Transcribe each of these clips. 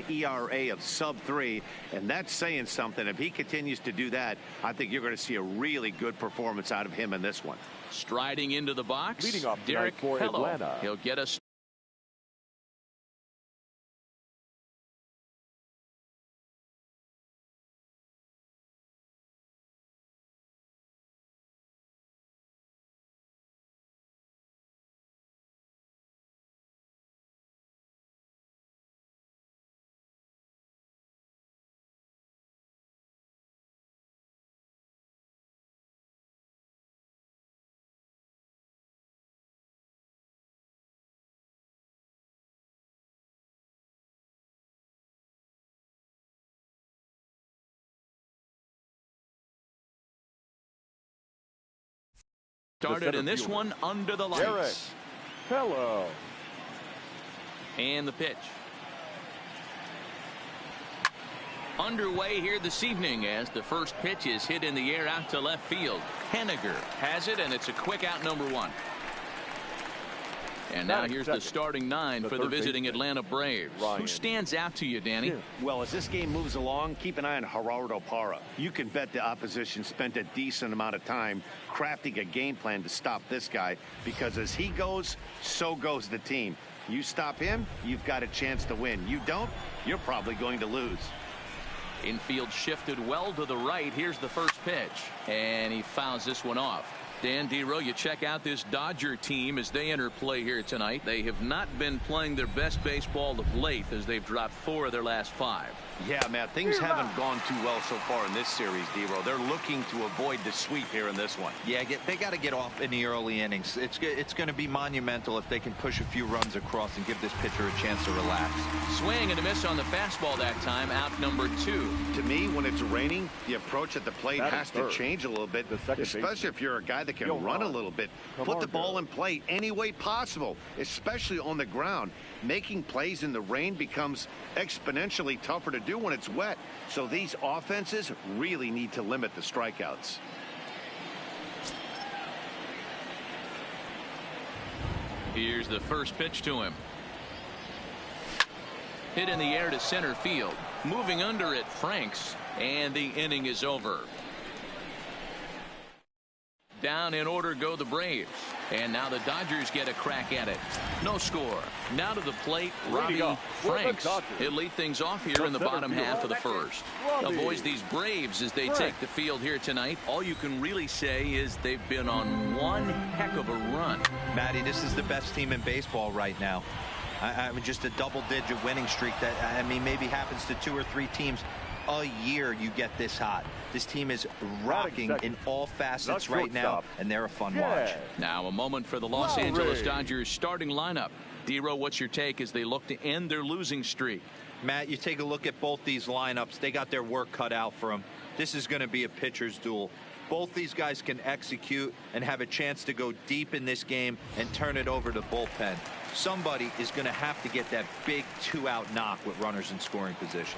ERA of sub-3, and that's saying something. If he continues to do that, I think you're going to see a really good performance out of him in this one. Striding into the box, leading off Derek for Hello. Atlanta. He'll get us. Started in this one under the lights. Derek Hello. And the pitch. Underway here this evening as the first pitch is hit in the air out to left field. Henniger has it, and it's a quick out, number 1. And now here's the starting 9 for the visiting Atlanta Braves. Who stands out to you, Danny? Well, as this game moves along, keep an eye on Gerardo Parra. You can bet the opposition spent a decent amount of time crafting a game plan to stop this guy, because as he goes, so goes the team. You stop him, you've got a chance to win. You don't, you're probably going to lose. Infield shifted well to the right. Here's the first pitch, and he fouls this one off. Dan Dero, you check out this Dodger team as they enter play here tonight. They have not been playing their best baseball of late as they've dropped 4 of their last 5. Yeah, Matt, things haven't gone too well so far in this series, Dero. They're looking to avoid the sweep here in this one. Yeah, they got to get off in the early innings. It's going to be monumental if they can push a few runs across and give this pitcher a chance to relax. Swing and a miss on the fastball that time, out number 2. To me, when it's raining, the approach at the plate has to change a little bit, especially if you're a guy that can run a little bit. Put the ball in play any way possible, especially on the ground. Making plays in the rain becomes exponentially tougher to do when it's wet. So these offenses really need to limit the strikeouts. Here's the first pitch to him. Hit in the air to center field. Moving under it, Franks, and the inning is over. Down in order go the Braves. And now the Dodgers get a crack at it. No score. Now to the plate, Robbie Franks. He'll lead things off here in the bottom half of the first. Now, boys, these Braves, as they take the field here tonight, all you can really say is they've been on one heck of a run. Matty, this is the best team in baseball right now. I mean, just a double-digit winning streak that, I mean, maybe happens to 2 or 3 teams a year. You get this hot. This team is rocking in all facets right now, and they're a fun watch. Now a moment for the Los Angeles Dodgers starting lineup. Dero, what's your take as they look to end their losing streak? Matt, you take a look at both these lineups. They got their work cut out for them. This is going to be a pitcher's duel. Both these guys can execute and have a chance to go deep in this game and turn it over to bullpen. Somebody is going to have to get that big 2-out knock with runners in scoring position.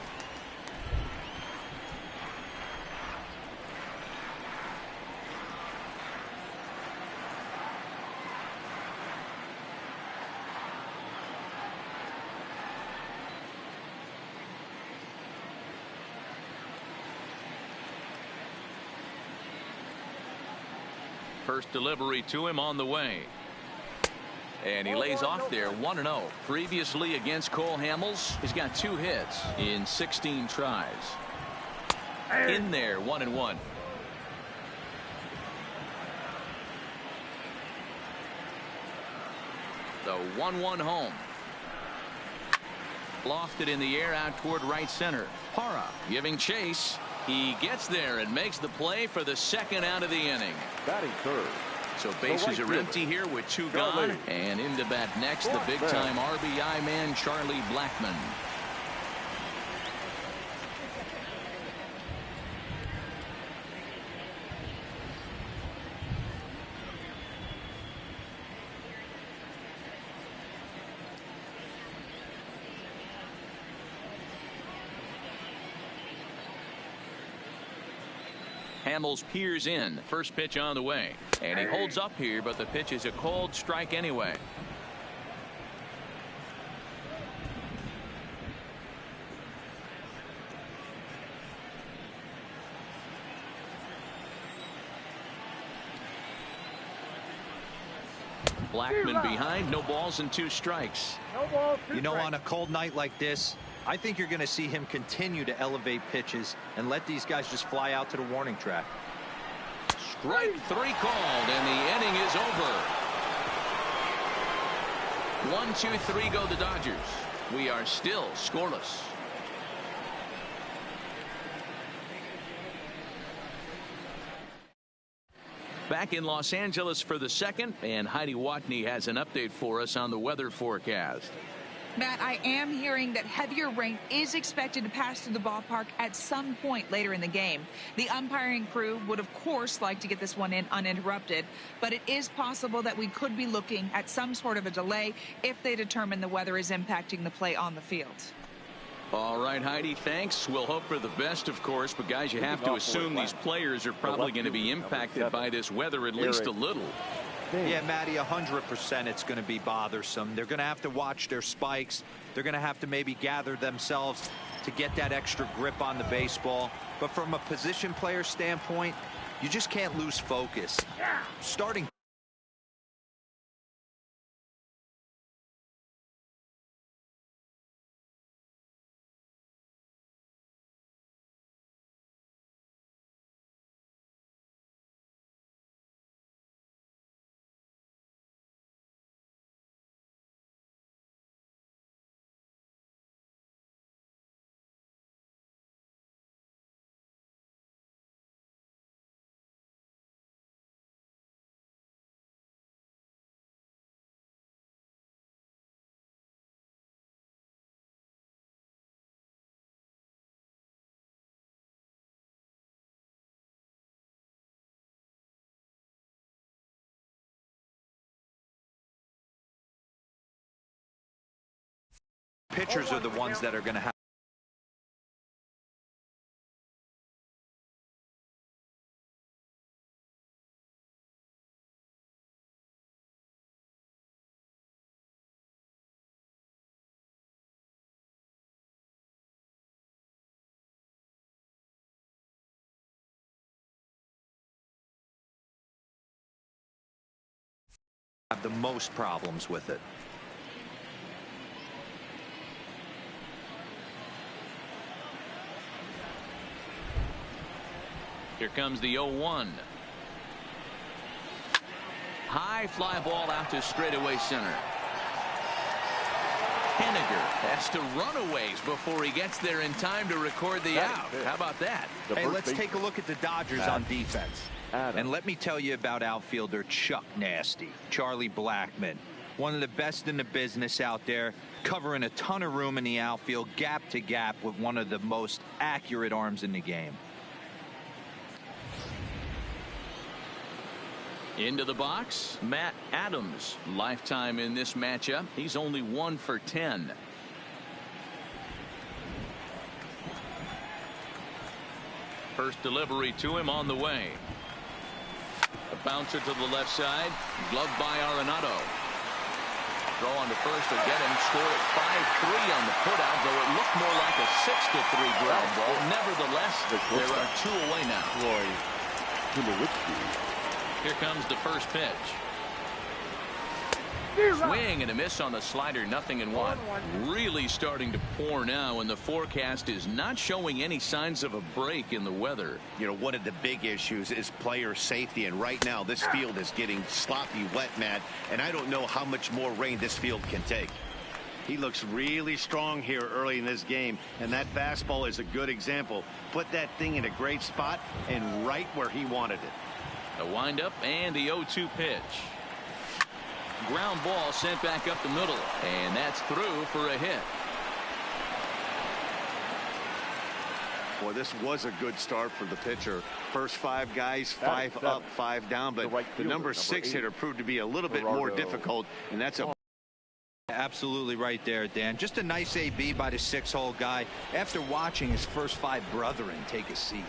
First delivery to him on the way. And he lays off there 1-0. Previously against Cole Hamels, he's got 2 hits in 16 tries. In there, 1-1. The 1-1 home. Lofted in the air out toward right center. Parra giving chase. He gets there and makes the play for the second out of the inning. Batting third. So bases are empty here with 2 gone. And into bat next, the big-time RBI man, Charlie Blackmon. Hamels peers in. First pitch on the way. And he holds up here, but the pitch is a cold strike anyway. Blackmon behind. No balls and 2 strikes. You know, on a cold night like this, I think you're going to see him continue to elevate pitches and let these guys just fly out to the warning track. Strike 3 called, and the inning is over. 1-2-3 go the Dodgers. We are still scoreless. Back in Los Angeles for the second, and Heidi Watney has an update for us on the weather forecast. Matt, I am hearing that heavier rain is expected to pass through the ballpark at some point later in the game. The umpiring crew would, of course, like to get this one in uninterrupted, but it is possible that we could be looking at some sort of a delay if they determine the weather is impacting the play on the field. All right, Heidi, thanks. We'll hope for the best, of course, but guys, you have to assume these players are probably going to be impacted by this weather at least a little. Yeah, Matty, 100% it's going to be bothersome. They're going to have to watch their spikes. They're going to have to maybe gather themselves to get that extra grip on the baseball. But from a position player standpoint, you just can't lose focus. Starting pitchers are the ones that are going to have the most problems with it. Here comes the 0-1. High fly ball out to straightaway center. Henniger has to run a ways before he gets there in time to record the out. How about that? Hey, let's take a look at the Dodgers on defense. And let me tell you about outfielder Chuck Nasty, Charlie Blackmon. One of the best in the business out there, covering a ton of room in the outfield, gap to gap, with one of the most accurate arms in the game. Into the box, Matt Adams. Lifetime in this matchup. He's only 1 for 10. First delivery to him on the way. A bouncer to the left side. Gloved by Arenado. Throw on to first to get him. Score at 5-3 on the putout, though it looked more like a 6-3 ground ball. Nevertheless, there are 2 away now. Here comes the first pitch. Swing and a miss on the slider. 0-1. Really starting to pour now, and the forecast is not showing any signs of a break in the weather. You know, one of the big issues is player safety, and right now this field is getting sloppy wet, Matt, and I don't know how much more rain this field can take. He looks really strong here early in this game, and that fastball is a good example. Put that thing in a great spot and right where he wanted it. A windup and the 0-2 pitch. Ground ball sent back up the middle, and that's through for a hit. Boy, this was a good start for the pitcher. First 5 guys, 5 up, 5 down, but the number 6 hitter proved to be a little bit more difficult, and that's a Absolutely right there, Dan. Just a nice AB by the 6-hole guy after watching his first 5 brethren take a seat.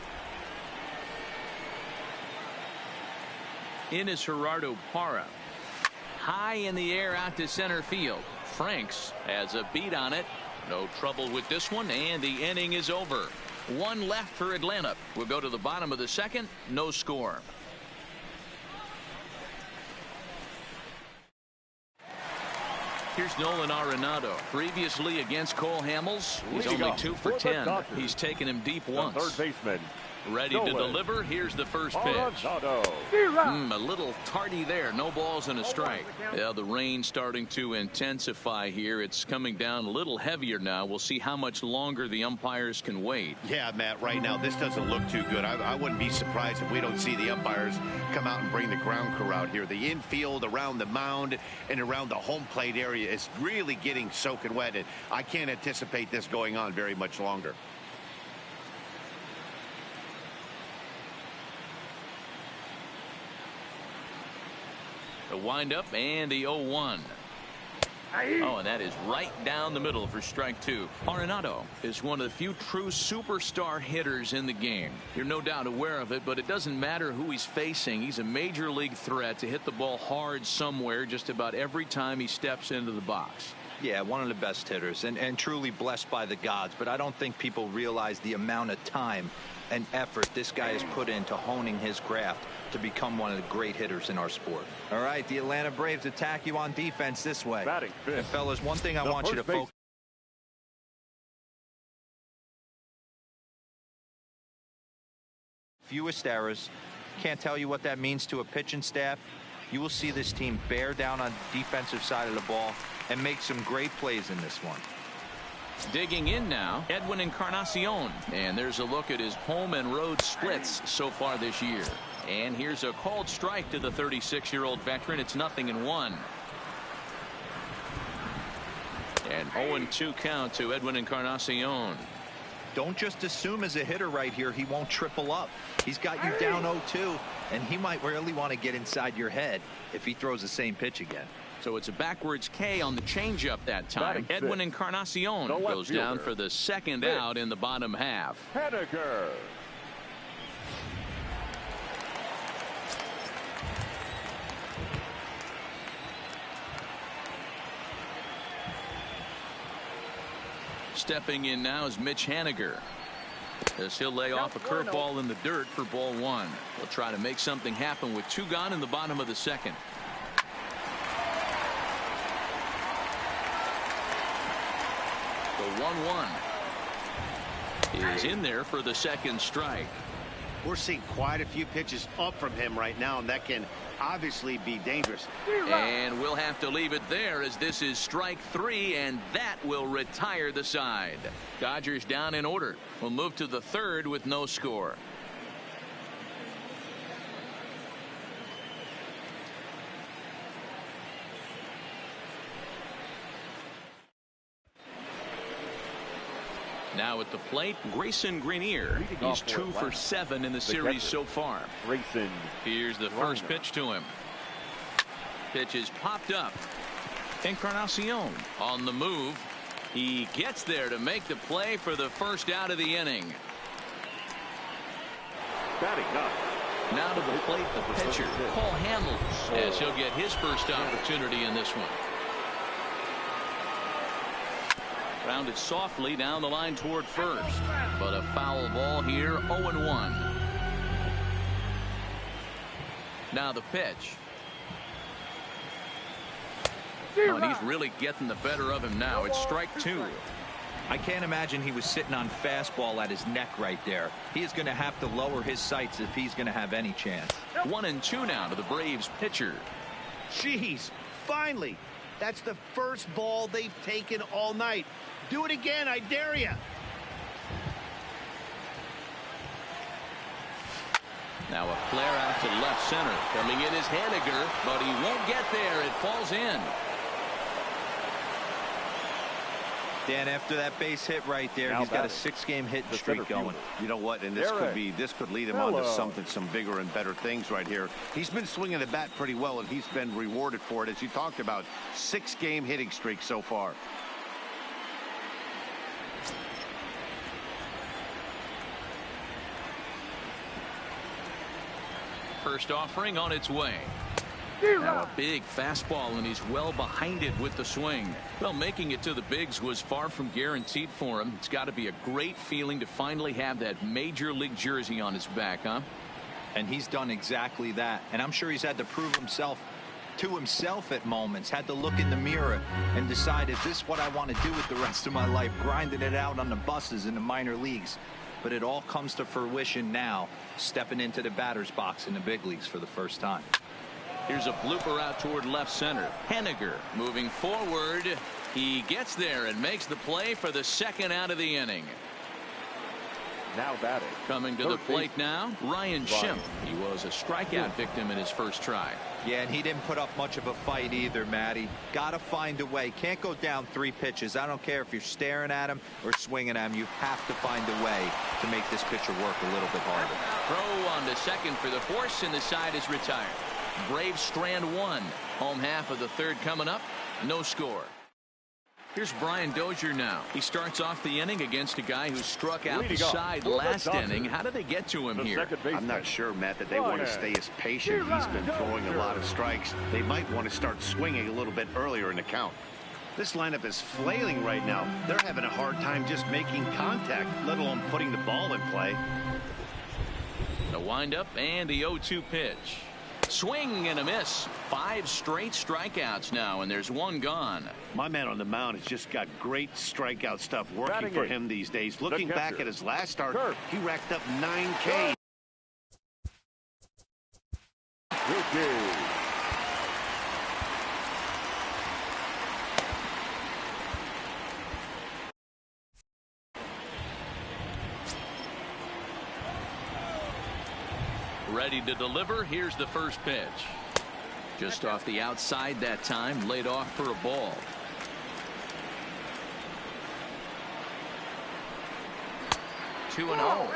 In is Gerardo Parra. High in the air out to center field. Franks has a beat on it. No trouble with this one, and the inning is over. 1 left for Atlanta. We'll go to the bottom of the second. No score. Here's Nolan Arenado. Previously against Cole Hamels, he's only 2 for 10. He's taken him deep once. Third baseman. Ready to deliver. Here's the first pitch. A little tardy there. No balls and a strike. Yeah, the rain starting to intensify here. It's coming down a little heavier now. We'll see how much longer the umpires can wait. Yeah, Matt, right now this doesn't look too good. I wouldn't be surprised if we don't see the umpires come out and bring the ground crew out here. The infield around the mound and around the home plate area is really getting soaking wet, and I can't anticipate this going on very much longer. The windup and the 0-1. Oh, and that is right down the middle for strike 2. Arenado is one of the few true superstar hitters in the game. You're no doubt aware of it, but it doesn't matter who he's facing. He's a major league threat to hit the ball hard somewhere just about every time he steps into the box. Yeah, one of the best hitters and truly blessed by the gods. But I don't think people realize the amount of time and effort this guy has put into honing his craft to become one of the great hitters in our sport. All right, the Atlanta Braves attack you on defense this way. And fellas, one thing I want you to focus. Fewest errors. Can't tell you what that means to a pitching staff. You will see this team bear down on the defensive side of the ball and make some great plays in this one. Digging in now, Edwin Encarnacion. And there's a look at his home and road splits so far this year. And here's a called strike to the 36-year-old veteran. It's 0-1. And 0-2 count to Edwin Encarnacion. Don't just assume as a hitter right here he won't triple up. He's got you down 0-2, and he might really want to get inside your head if he throws the same pitch again. So it's a backwards K on the changeup that time. Edwin Encarnacion goes down for the second out in the bottom half. Henniger. Stepping in now is Mitch Haniger, as he'll lay off a curveball in the dirt for ball 1. They'll try to make something happen with 2 gone in the bottom of the second. The 1-1 is in there for the second strike. We're seeing quite a few pitches up from him right now, and that can obviously be dangerous. And we'll have to leave it there, as this is strike 3, and that will retire the side. Dodgers down in order. We'll move to the third with no score. Now at the plate, Grayson Greenier. He's 2 for 7 in the series so far. Grayson. Here's the first pitch to him. Pitch is popped up. Encarnacion on the move. He gets there to make the play for the first out of the inning. Batting up. Now to the plate, the pitcher, Paul Hamels, as he'll get his first opportunity in this one. Grounded softly down the line toward first, but a foul ball here. 0-1. Now the pitch. Oh, and he's really getting the better of him now. It's strike 2. I can't imagine he was sitting on fastball at his neck right there. He is going to have to lower his sights if he's going to have any chance. 1-2 now to the Braves pitcher. Jeez, finally. That's the first ball they've taken all night. Do it again, I dare you. Now a flare out to left center. Coming in is Haniger, but he won't get there. It falls in. Dan, after that base hit right there, he's got a 6-game hitting streak going. You know what? And this could lead him on to some bigger and better things right here. He's been swinging the bat pretty well, and he's been rewarded for it, as you talked about. 6-game hitting streak so far. First offering on its way. Now a big fastball, and he's well behind it with the swing. Well, making it to the bigs was far from guaranteed for him. It's got to be a great feeling to finally have that major league jersey on his back, huh? And he's done exactly that. And I'm sure he's had to prove himself to himself at moments, had to look in the mirror and decide, is this what I want to do with the rest of my life, grinding it out on the buses in the minor leagues? But it all comes to fruition now, stepping into the batter's box in the big leagues for the first time. Here's a blooper out toward left center. Henniger moving forward. He gets there and makes the play for the second out of the inning. Now batting. Coming to the plate now, Ryan Schimpf. He was a strikeout victim in his first try. Yeah, and he didn't put up much of a fight either, Matty. Got to find a way. Can't go down 3 pitches. I don't care if you're staring at him or swinging at him. You have to find a way to make this pitcher work a little bit harder. Throw on to second for the force, and the side is retired. Braves strand 1. Home half of the third coming up. No score. Here's Brian Dozier now. He starts off the inning against a guy who struck out the side last inning. How did they get to him here? I'm not sure, Matt, that they want to stay as patient. He's been throwing a lot of strikes. They might want to start swinging a little bit earlier in the count. This lineup is flailing right now. They're having a hard time just making contact, let alone putting the ball in play. The windup and the 0-2 pitch. Swing and a miss. 5 straight strikeouts now, and there's 1 gone. My man on the mound has just got great strikeout stuff working for him these days. Looking back at his last start, he racked up 9 Ks. Ready to deliver. Here's the first pitch. Just off the outside that time, laid off for a ball. Two and 0.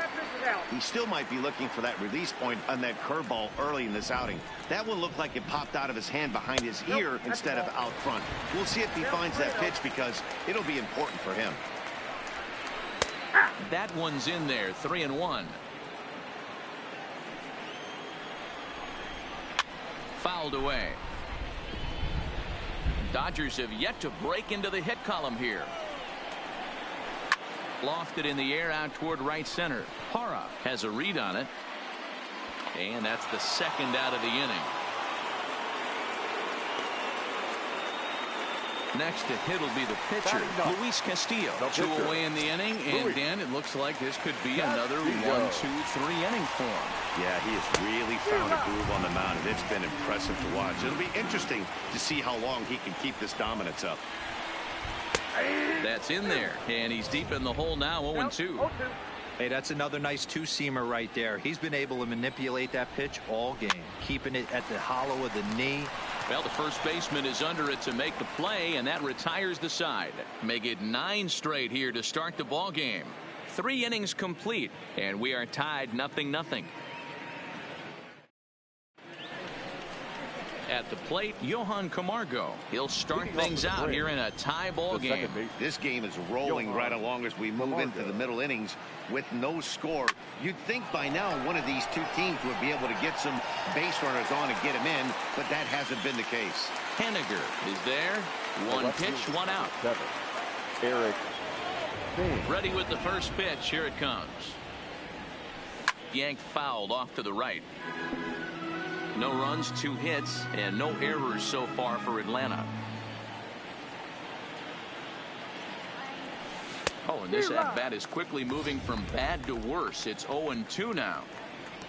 He still might be looking for that release point on that curveball early in this outing. That one looked like it popped out of his hand behind his ear instead of out front. We'll see if he finds that pitch because it'll be important for him. That one's in there. 3-1. Fouled away. Dodgers have yet to break into the hit column here. Lofted in the air out toward right center. Parra has a read on it. And that's the second out of the inning. Next to hit will be the pitcher, Luis Castillo. 2 away in the inning, and Dan, it looks like this could be another 1, 2, 3 inning for him. Yeah, he has really found a groove on the mound, and it's been impressive to watch. It'll be interesting to see how long he can keep this dominance up. That's in there, and he's deep in the hole now, 0-2. Hey, that's another nice 2-seamer right there. He's been able to manipulate that pitch all game, keeping it at the hollow of the knee. Well, the first baseman is under it to make the play, and that retires the side. Make it 9 straight here to start the ball game. 3 innings complete, and we are tied 0-0. At the plate, Johan Camargo. He'll start things out here in a tie ball game. This game is rolling right along as we move into the middle innings with no score. You'd think by now one of these 2 teams would be able to get some base runners on and get him in, but that hasn't been the case. Henniger is there. 1 pitch, 1 out. Eric. Ready with the first pitch. Here it comes. Yanked fouled off to the right. No runs, 2 hits, and no errors so far for Atlanta. Oh, and this at-bat is quickly moving from bad to worse. It's 0-2 now.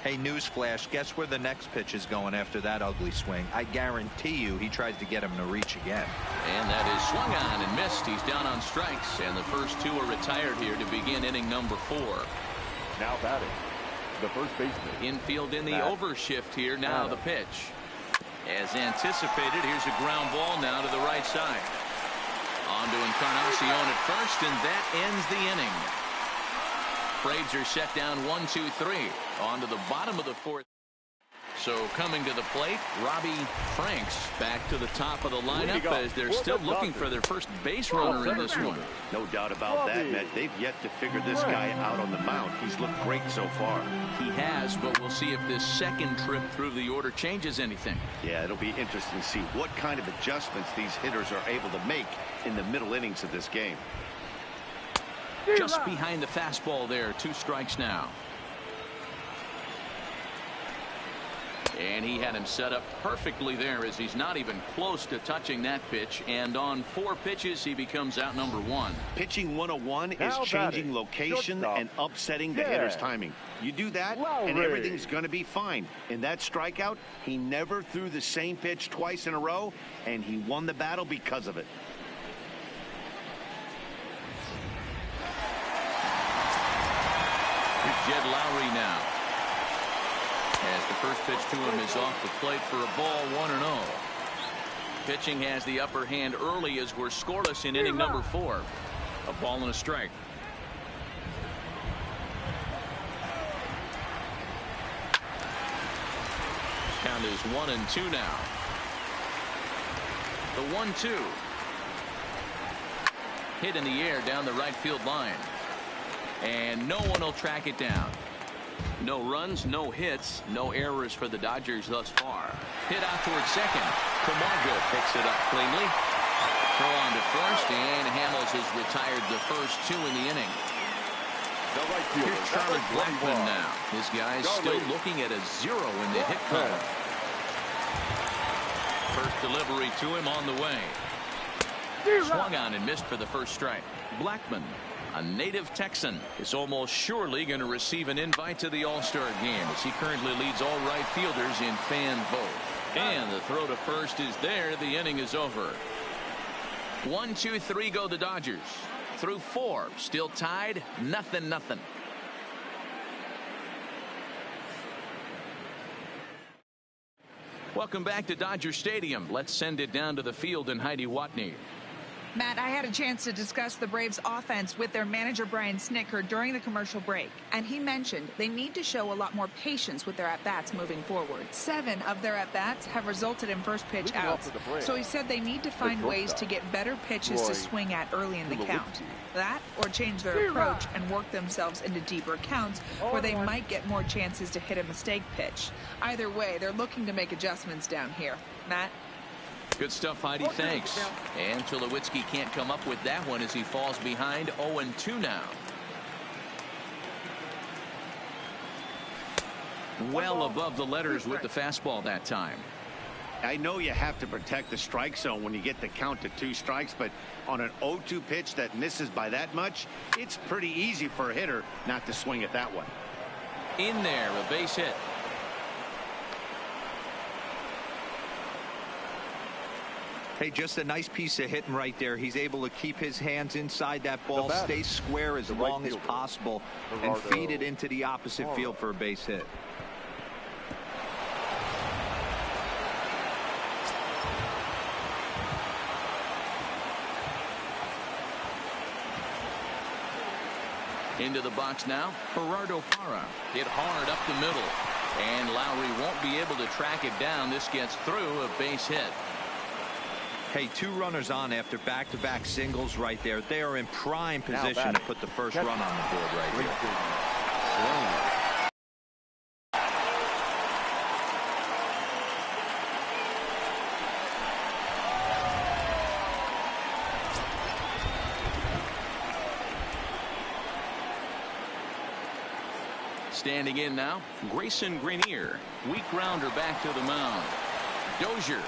Hey, newsflash, guess where the next pitch is going after that ugly swing? I guarantee you he tries to get him to reach again. And that is swung on and missed. He's down on strikes, and the first 2 are retired here to begin inning number 4. Now batting, the first baseman. Infield in the overshift here. Now the pitch. As anticipated, here's a ground ball now to the right side. On to Encarnacion at first, and that ends the inning. Braves are set down 1-2-3. On to the bottom of the 4th. So coming to the plate, Robbie Franks back to the top of the lineup as they're still looking for their first base runner in this one. No doubt about that, Matt. They've yet to figure this guy out on the mound. He's looked great so far. He has, but we'll see if this second trip through the order changes anything. Yeah, it'll be interesting to see what kind of adjustments these hitters are able to make in the middle innings of this game. Just behind the fastball there. 2 strikes now. And he had him set up perfectly there as he's not even close to touching that pitch. And on 4 pitches, he becomes out number 1. Pitching 101 is Now changing batting, location shortstop. and upsetting the hitter's timing. You do that, and Lowry. everything's going to be fine. In that strikeout, he never threw the same pitch twice in a row, and he won the battle because of it. Here's Jed Lowry now. As the first pitch to him is off the plate for a ball, 1-0. Pitching has the upper hand early as we're scoreless in inning number 4. A ball and a strike. Count is 1-2 now. The 1-2. Hit in the air down the right field line. And no one will track it down. No runs, no hits, no errors for the Dodgers thus far. Hit out towards second. Camargo picks it up cleanly. Throw on to first, and Hamels has retired the first 2 in the inning. Here's Charlie Blackmon now. This guy's still looking at a 0 in the hit column. First delivery to him on the way. Swung on and missed for the first strike. Blackmon, a native Texan, is almost surely going to receive an invite to the All-Star game as he currently leads all right fielders in fan vote. And the throw to first is there. The inning is over. 1, 2, 3 go the Dodgers. Through 4, still tied, 0-0. Welcome back to Dodger Stadium. Let's send it down to the field and Heidi Watney. Matt, I had a chance to discuss the Braves offense with their manager Brian Snitker during the commercial break, and he mentioned they need to show a lot more patience with their at-bats moving forward. 7 of their at-bats have resulted in first pitch outs, so he said they need to find ways to get better pitches to swing at early in the count. That, or change their approach and work themselves into deeper counts where they might get more chances to hit a mistake pitch. Either way, they're looking to make adjustments down here. Matt? Good stuff, Heidi. Thanks. And Tulowitzki can't come up with that one as he falls behind 0-2 now. Well above the letters with the fastball that time. I know you have to protect the strike zone when you get the count to 2 strikes, but on an 0-2 pitch that misses by that much, it's pretty easy for a hitter not to swing at that one. In there, a base hit. Hey, just a nice piece of hitting right there. He's able to keep his hands inside that ball, stay square as long as possible, and feed it into the opposite field for a base hit. Into the box now, Gerardo Parra. Hit hard up the middle. And Lowry won't be able to track it down. This gets through, a base hit. Hey, 2 runners on after back-to-back singles right there. They are in prime position to put the first run on the board right here. Standing in now, Grayson Grenier. Weak grounder back to the mound. Dozier.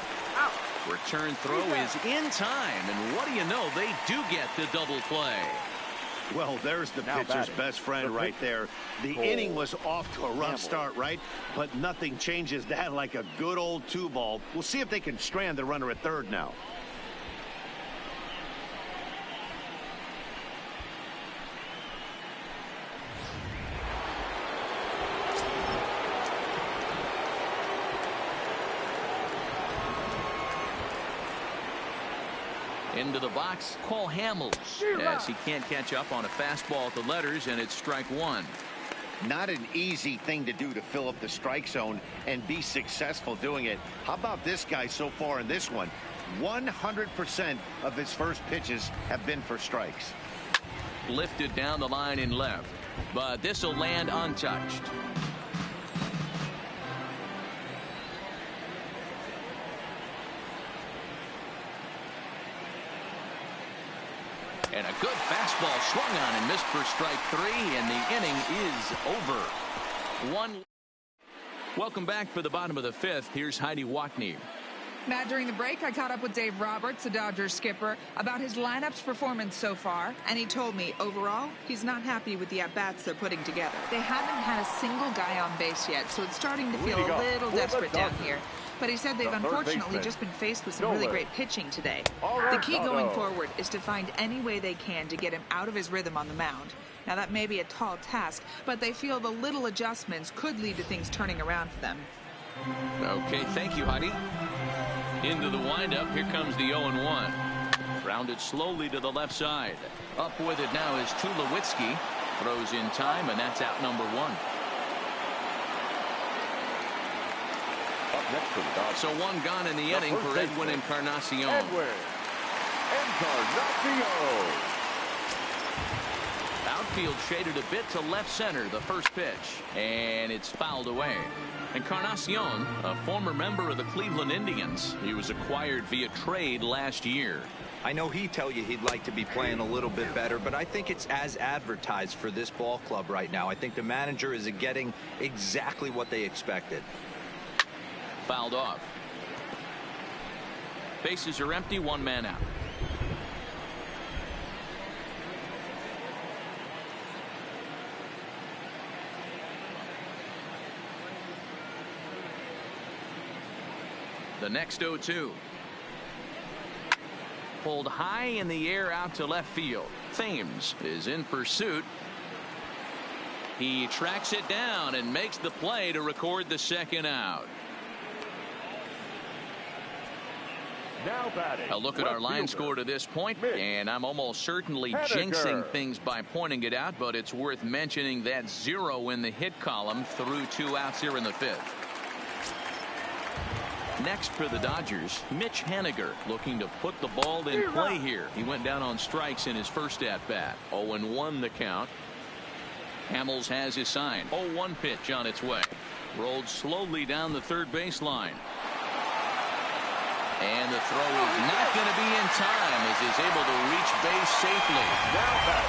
Return throw is in time, and what do you know, they do get the double play. Well, there's the pitcher's best friend right there. The inning was off to a rough start, right? But nothing changes that like a good old 2-ball. We'll see if they can strand the runner at third now. Into the box, Cole Hamels, as he can't catch up on a fastball at the letters, and it's strike 1. Not an easy thing to do to fill up the strike zone and be successful doing it. How about this guy so far in this one? 100% of his first pitches have been for strikes. Lifted down the line in left, but this will land untouched. And a good fastball swung on and missed for strike 3, and the inning is over. Welcome back for the bottom of the fifth. Here's Heidi Watney. Matt, during the break, I caught up with Dave Roberts, the Dodgers skipper, about his lineup's performance so far, and he told me, overall, he's not happy with the at-bats they're putting together. They haven't had a single guy on base yet, so it's starting to feel a little desperate down here. But he said they've unfortunately just been faced with some really great pitching today. The key going forward is to find any way they can to get him out of his rhythm on the mound. Now, that may be a tall task, but they feel the little adjustments could lead to things turning around for them. Okay, thank you, Heidi. Into the windup. Here comes the 0-1. Rounded slowly to the left side. Up with it now is Tulowitzki. Throws in time, and that's out number one. Up next for the Dodgers. So one gone in the inning for Edwin Encarnacion. Edwin Encarnacion. Outfield shaded a bit to left center, the first pitch, and it's fouled away. Encarnacion, a former member of the Cleveland Indians. He was acquired via trade last year. I know he'd tell you he'd like to be playing a little bit better, but I think it's as advertised for this ball club right now. I think the manager is getting exactly what they expected. Fouled off. Bases are empty, one man out. The next 0-2. Pulled high in the air out to left field. Thames is in pursuit. He tracks it down and makes the play to record the second out. Now batting. A look at our line score to this point, and I'm almost certainly jinxing things by pointing it out, but it's worth mentioning that 0 in the hit column through 2 outs here in the fifth. Next for the Dodgers, Mitch Haniger looking to put the ball in play here. He went down on strikes in his first at-bat. 0-1 the count. Hamels has his sign. 0-1 pitch on its way. Rolled slowly down the third baseline. And the throw is not going to be in time as he's able to reach base safely.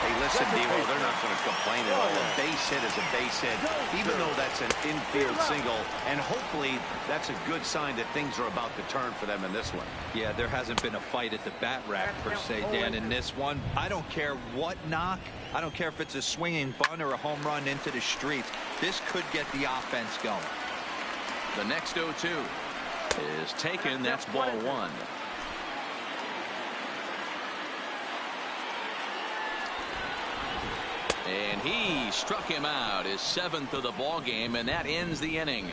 Hey, listen, Devo, they're not going to complain at all. A base hit is a base hit, even though that's an infield single. And hopefully that's a good sign that things are about to turn for them in this one. Yeah, there hasn't been a fight at the bat rack, per se, Dan, in this one. I don't care what knock. I don't care if it's a swinging bunt or a home run into the streets. This could get the offense going. The next 0-2. Is taken. That's ball one. And he struck him out, his 7th of the ball game, and that ends the inning.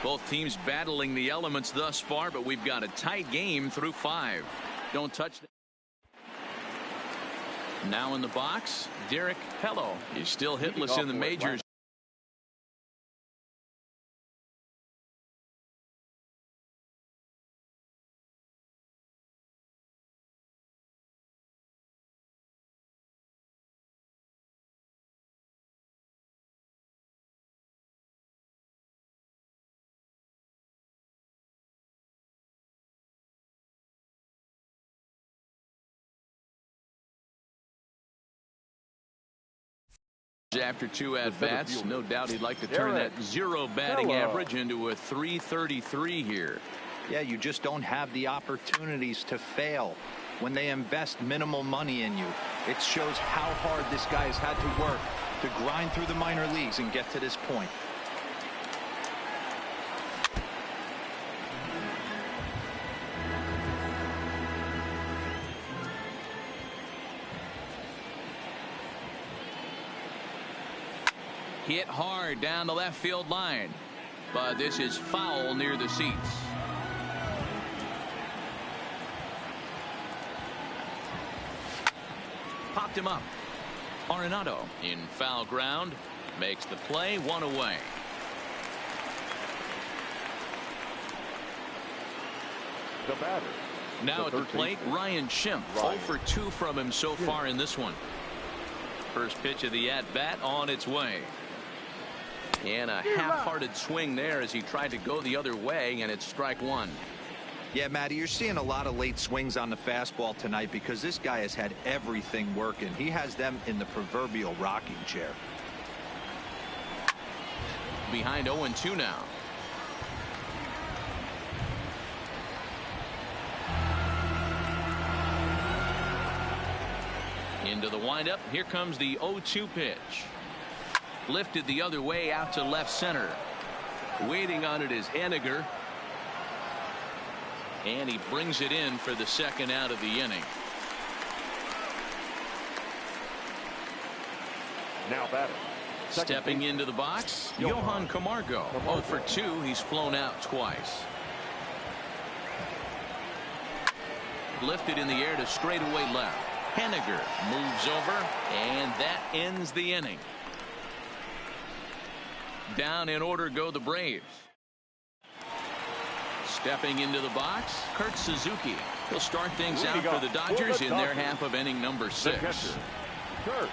Both teams battling the elements thus far, but we've got a tight game through 5. Don't touch that. Now in the box, Derek Hello. He's still hitless in the majors. After 2 at-bats, no doubt he'd like to turn that 0 batting average into a .333 here. Yeah, you just don't have the opportunities to fail when they invest minimal money in you. It shows how hard this guy has had to work to grind through the minor leagues and get to this point. Hit hard down the left field line, but this is foul near the seats. Popped him up. Arenado in foul ground makes the play, 1 away. The batter. Now at the plate, Ryan Schimpf. 0 for 2 from him so far in this one. First pitch of the at-bat on its way. And a half-hearted swing there as he tried to go the other way, and it's strike 1. Yeah, Matty, you're seeing a lot of late swings on the fastball tonight because this guy has had everything working. He has them in the proverbial rocking chair. behind 0-2 now. Into the windup. Here comes the 0-2 pitch. Lifted the other way out to left center. Waiting on it is Henniger. And he brings it in for the second out of the inning. Now batting. Stepping into the box, Johan Camargo. 0 for 2. He's flown out twice. Lifted in the air to straightaway left. Henniger moves over, and that ends the inning. Down in order go the Braves. Stepping into the box, Kurt Suzuki. He'll start things out for the Dodgers in their half of inning number 6. Kurt